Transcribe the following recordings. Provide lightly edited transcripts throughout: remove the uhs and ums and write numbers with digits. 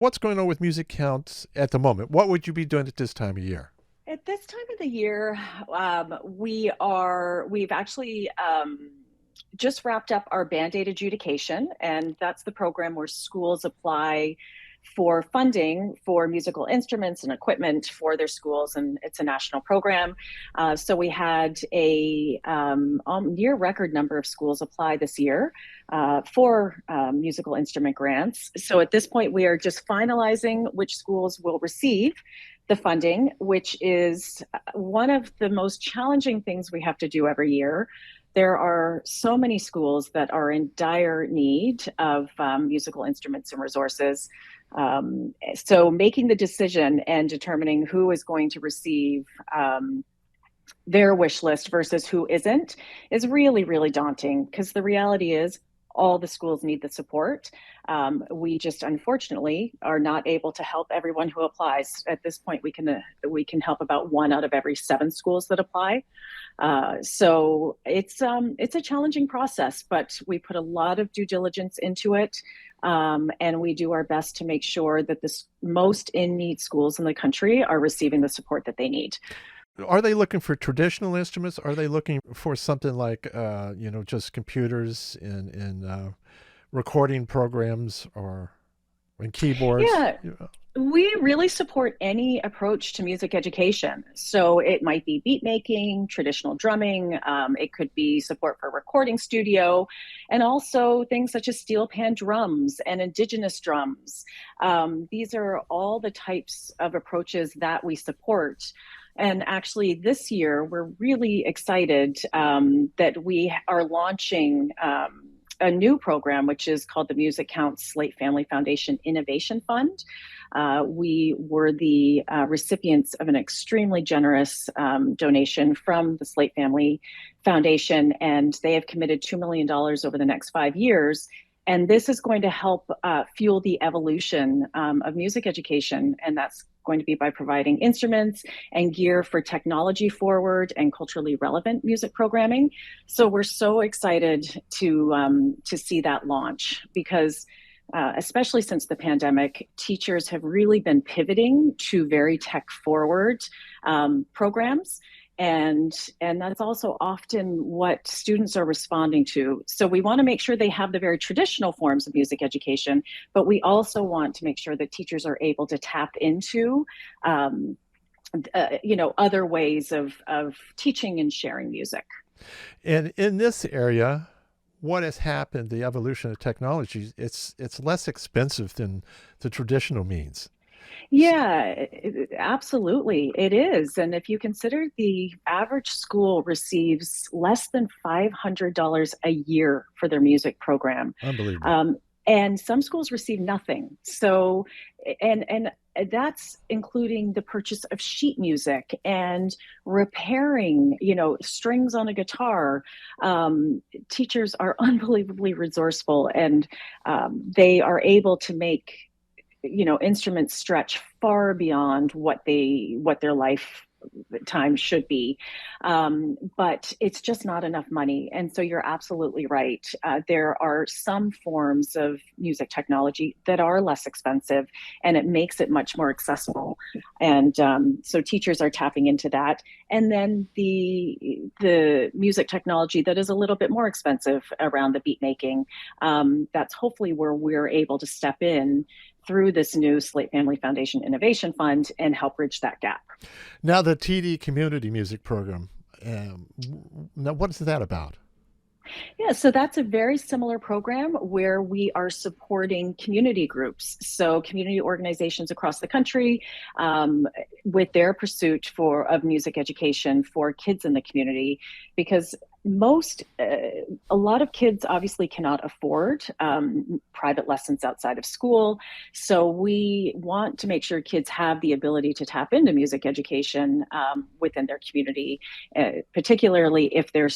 What's going on with Music Counts at the moment? What would you be doing at this time of year? At this time of the year, we've actually just wrapped up our Band-Aid adjudication, and that's the program where schools apply for funding for musical instruments and equipment for their schools, and it's a national program. So we had a near record number of schools apply this year for musical instrument grants. So at this point, we are just finalizing which schools will receive the funding, which is one of the most challenging things we have to do every year. There are so many schools that are in dire need of musical instruments and resources. So making the decision and determining who is going to receive their wish list versus who isn't is really, really daunting, because the reality is all the schools need the support. We just unfortunately are not able to help everyone who applies. At this point, we can help about 1 out of every 7 schools that apply. So it's a challenging process, but we put a lot of due diligence into it, and we do our best to make sure that the most in need schools in the country are receiving the support that they need. Are they looking for traditional instruments? Are they looking for something like, just computers and recording programs or and keyboards? Yeah, we really support any approach to music education. So it might be beat making, traditional drumming, it could be support for recording studio, and also things such as steel pan drums and Indigenous drums. These are all the types of approaches that we support. And actually, this year, we're really excited that we are launching a new program, which is called the MusiCounts Slaight Family Foundation Innovation Fund. We were the recipients of an extremely generous donation from the Slaight Family Foundation, and they have committed $2 million over the next 5 years. And this is going to help fuel the evolution of music education, and that's going to be by providing instruments and gear for technology forward and culturally relevant music programming. So we're so excited to see that launch, because especially since the pandemic, teachers have really been pivoting to very tech forward programs. And that's also often what students are responding to. So we want to make sure they have the very traditional forms of music education, but we also want to make sure that teachers are able to tap into other ways of teaching and sharing music. And in this area, what has happened, the evolution of technology, it's less expensive than the traditional means. Yeah, absolutely. It is. And if you consider the average school receives less than $500 a year for their music program, Unbelievable. um, and some schools receive nothing. So, and that's including the purchase of sheet music and repairing, strings on a guitar. Teachers are unbelievably resourceful, and they are able to make instruments stretch far beyond what their lifetime should be, but it's just not enough money. And so you're absolutely right. There are some forms of music technology that are less expensive, and it makes it much more accessible. And so teachers are tapping into that. And then the music technology that is a little bit more expensive around the beat making, that's hopefully where we're able to step in through this new Slaight Family Foundation Innovation Fund and help bridge that gap. Now, the TD Community Music Program, now what is that about? Yeah, so that's a very similar program where we are supporting community groups, so community organizations across the country, with their pursuit of music education for kids in the community, because a lot of kids obviously cannot afford private lessons outside of school. So we want to make sure kids have the ability to tap into music education within their community, particularly if there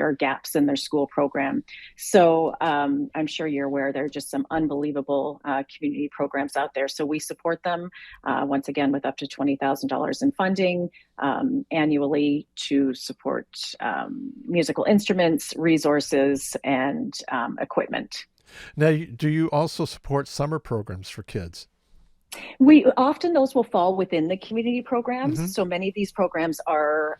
are gaps in their school program. So I'm sure you're aware there are just some unbelievable community programs out there. So we support them once again with up to $20,000 in funding annually to support musical instruments, resources, and equipment. Now, do you also support summer programs for kids? We often those will fall within the community programs. Hmm. So many of these programs are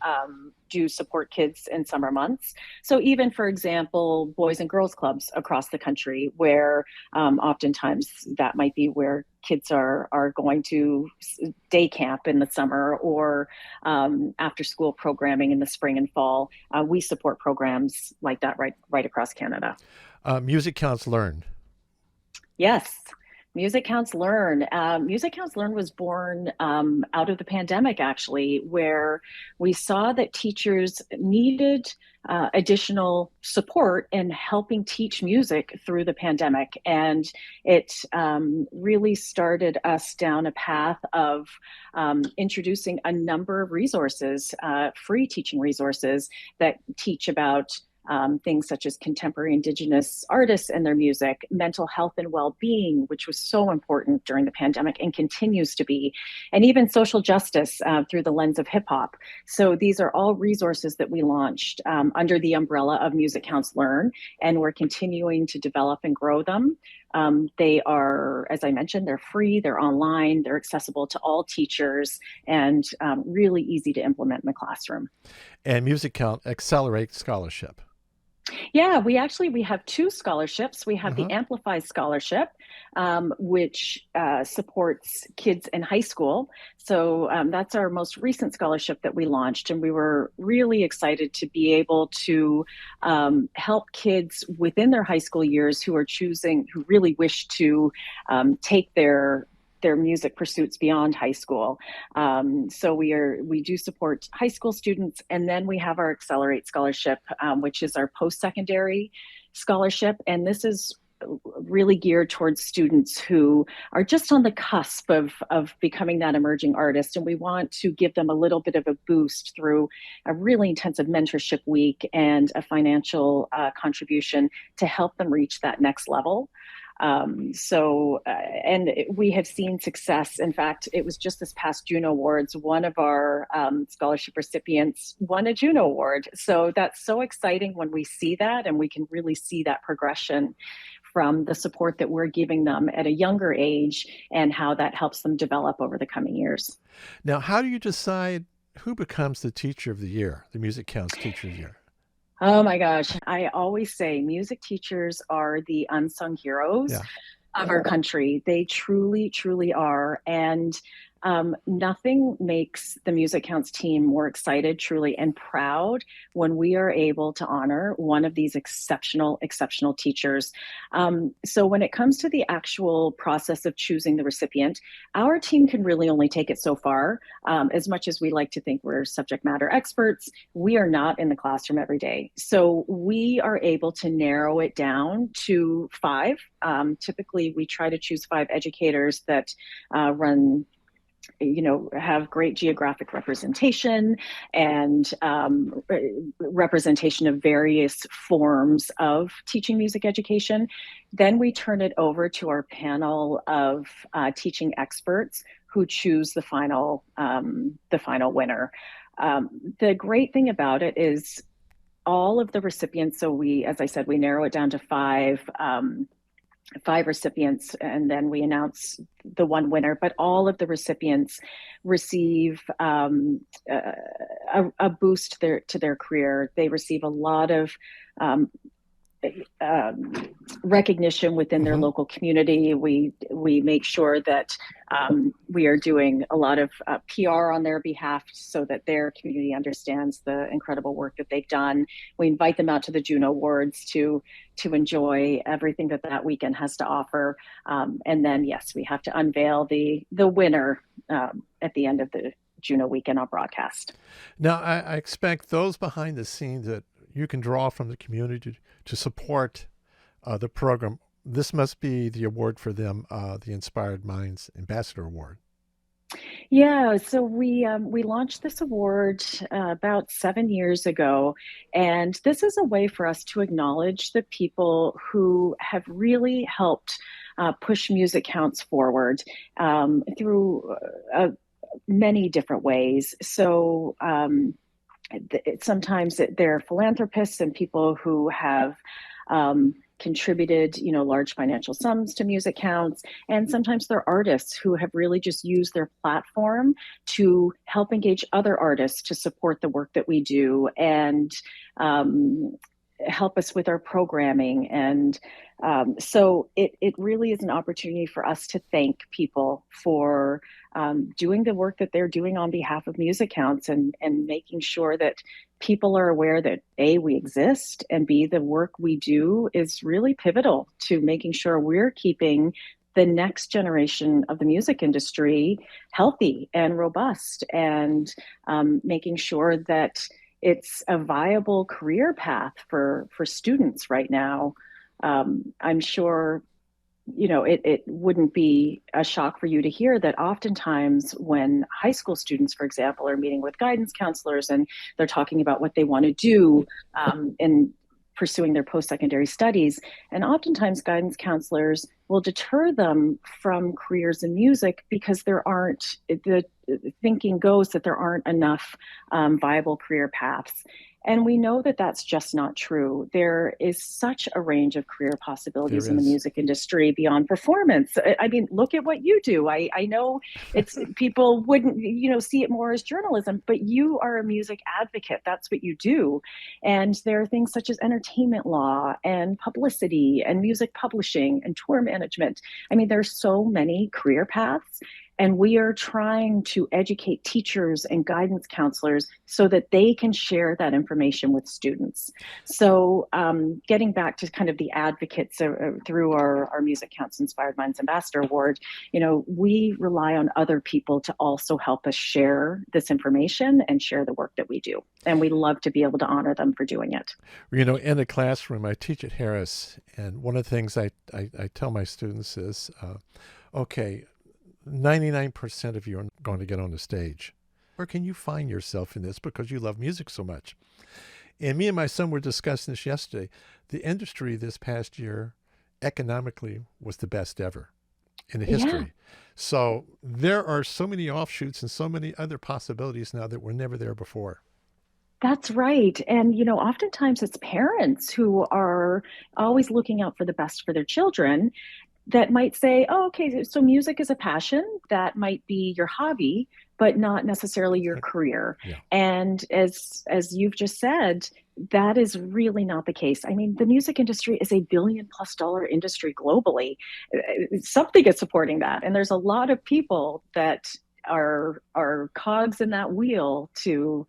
do support kids in summer months. So even, for example, boys and girls clubs across the country, where oftentimes that might be where kids are going to day camp in the summer or after school programming in the spring and fall. We support programs like that right across Canada. Music Counts Learn. Yes. Music Counts Learn. Music Counts Learn was born out of the pandemic, actually, where we saw that teachers needed additional support in helping teach music through the pandemic. And it really started us down a path of introducing a number of resources, free teaching resources that teach about things such as contemporary Indigenous artists and their music, mental health and well-being, which was so important during the pandemic and continues to be, and even social justice through the lens of hip hop. So these are all resources that we launched under the umbrella of Music Counts Learn, and we're continuing to develop and grow them. They are, as I mentioned, they're free, they're online, they're accessible to all teachers, and really easy to implement in the classroom. And Music Count Accelerate Scholarship. Yeah, we have two scholarships. We have the Uh-huh. Amplify Scholarship, which supports kids in high school. So that's our most recent scholarship that we launched, and we were really excited to be able to help kids within their high school years who are choosing, who really wish to take their music pursuits beyond high school. So we do support high school students, and then we have our Accelerate Scholarship, which is our post-secondary scholarship, and this is really geared towards students who are just on the cusp of becoming that emerging artist, and we want to give them a little bit of a boost through a really intensive mentorship week and a financial contribution to help them reach that next level. And we have seen success. In fact, it was just this past JUNO Awards, one of our scholarship recipients won a JUNO Award. So that's so exciting when we see that, and we can really see that progression from the support that we're giving them at a younger age and how that helps them develop over the coming years. Now, how do you decide who becomes the Teacher of the Year, the Music Counts Teacher of the Year? Oh my gosh. I always say music teachers are the unsung heroes Yeah. of our country. They truly, truly are. And nothing makes the Music Counts team more excited, truly, and proud when we are able to honor one of these exceptional, exceptional teachers. So when it comes to the actual process of choosing the recipient, our team can really only take it so far. As much as we like to think we're subject matter experts, we are not in the classroom every day. So we are able to narrow it down to five. Typically, we try to choose five educators that run, have great geographic representation and representation of various forms of teaching music education. Then we turn it over to our panel of teaching experts who choose the final winner. The great thing about it is all of the recipients. So as I said, we narrow it down to five recipients, and then we announce the one winner, but all of the recipients receive a boost to their career. They receive a lot of recognition within their Hmm. local community. We make sure that we are doing a lot of PR on their behalf so that their community understands the incredible work that they've done. We invite them out to the JUNO Awards to enjoy everything that weekend has to offer. And then, yes, we have to unveil the winner at the end of the JUNO weekend on broadcast. Now, I expect those behind the scenes that you can draw from the community to support the program. This must be the award for them, the Inspired Minds Ambassador Award. Yeah, so we launched this award about 7 years ago, and this is a way for us to acknowledge the people who have really helped push Music Counts forward through many different ways. So sometimes they're philanthropists and people who have contributed, large financial sums to MusiCounts. And sometimes they're artists who have really just used their platform to help engage other artists to support the work that we do and help us with our programming. And so it really is an opportunity for us to thank people for doing the work that they're doing on behalf of MusiCounts and making sure that people are aware that A, we exist, and B, the work we do is really pivotal to making sure we're keeping the next generation of the music industry healthy and robust, and making sure that it's a viable career path for students right now. I'm sure, it wouldn't be a shock for you to hear that oftentimes when high school students, for example, are meeting with guidance counselors and they're talking about what they want to do in pursuing their post-secondary studies, and oftentimes guidance counselors will deter them from careers in music because the thinking goes that there aren't enough viable career paths. And we know that that's just not true. There is such a range of career possibilities in the music industry beyond performance. I mean, look at what you do. I know it's people wouldn't, see it more as journalism, but you are a music advocate. That's what you do. And there are things such as entertainment law and publicity and music publishing and tour management. I mean, there's so many career paths. And we are trying to educate teachers and guidance counselors so that they can share that information with students. So getting back to kind of the advocates through our MusiCounts Inspired Minds Ambassador Award, we rely on other people to also help us share this information and share the work that we do. And we love to be able to honor them for doing it. In the classroom, I teach at Harris, and one of the things I tell my students is, okay, 99% of you are going to get on the stage. Where can you find yourself in this because you love music so much? And me and my son were discussing this yesterday. The industry this past year economically was the best ever in the history. Yeah. So there are so many offshoots and so many other possibilities now that were never there before. That's right. And, oftentimes it's parents who are always looking out for the best for their children that might say, oh, okay, so music is a passion. That might be your hobby, but not necessarily your career. Yeah. And as you've just said, that is really not the case. I mean, the music industry is $1 billion+ industry globally. Something is supporting that. And there's a lot of people that are cogs in that wheel to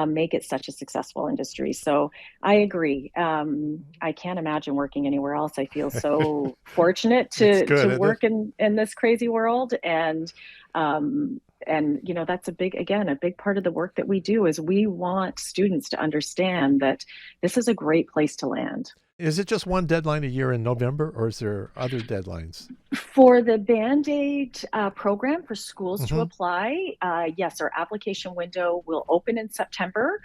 make it such a successful industry. So I agree. I can't imagine working anywhere else. I feel so fortunate to work in this crazy world. And that's a big part of the work that we do is we want students to understand that this is a great place to land. Is it just one deadline a year in November, or is there other deadlines? For the Band-Aid program for schools to apply, yes, our application window will open in September,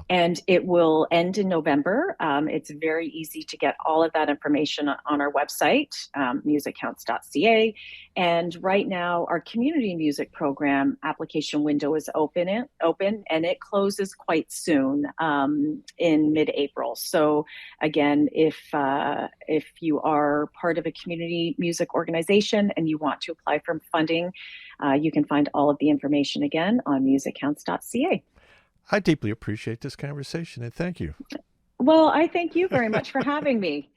and it will end in November. It's very easy to get all of that information on our website, MusiCounts.ca. And right now, our community music program application window is open, and it closes quite soon in mid-April. So again, if you are part of a community music organization and you want to apply for funding, you can find all of the information again on MusiCounts.ca. I deeply appreciate this conversation, and thank you. Well, I thank you very much for having me.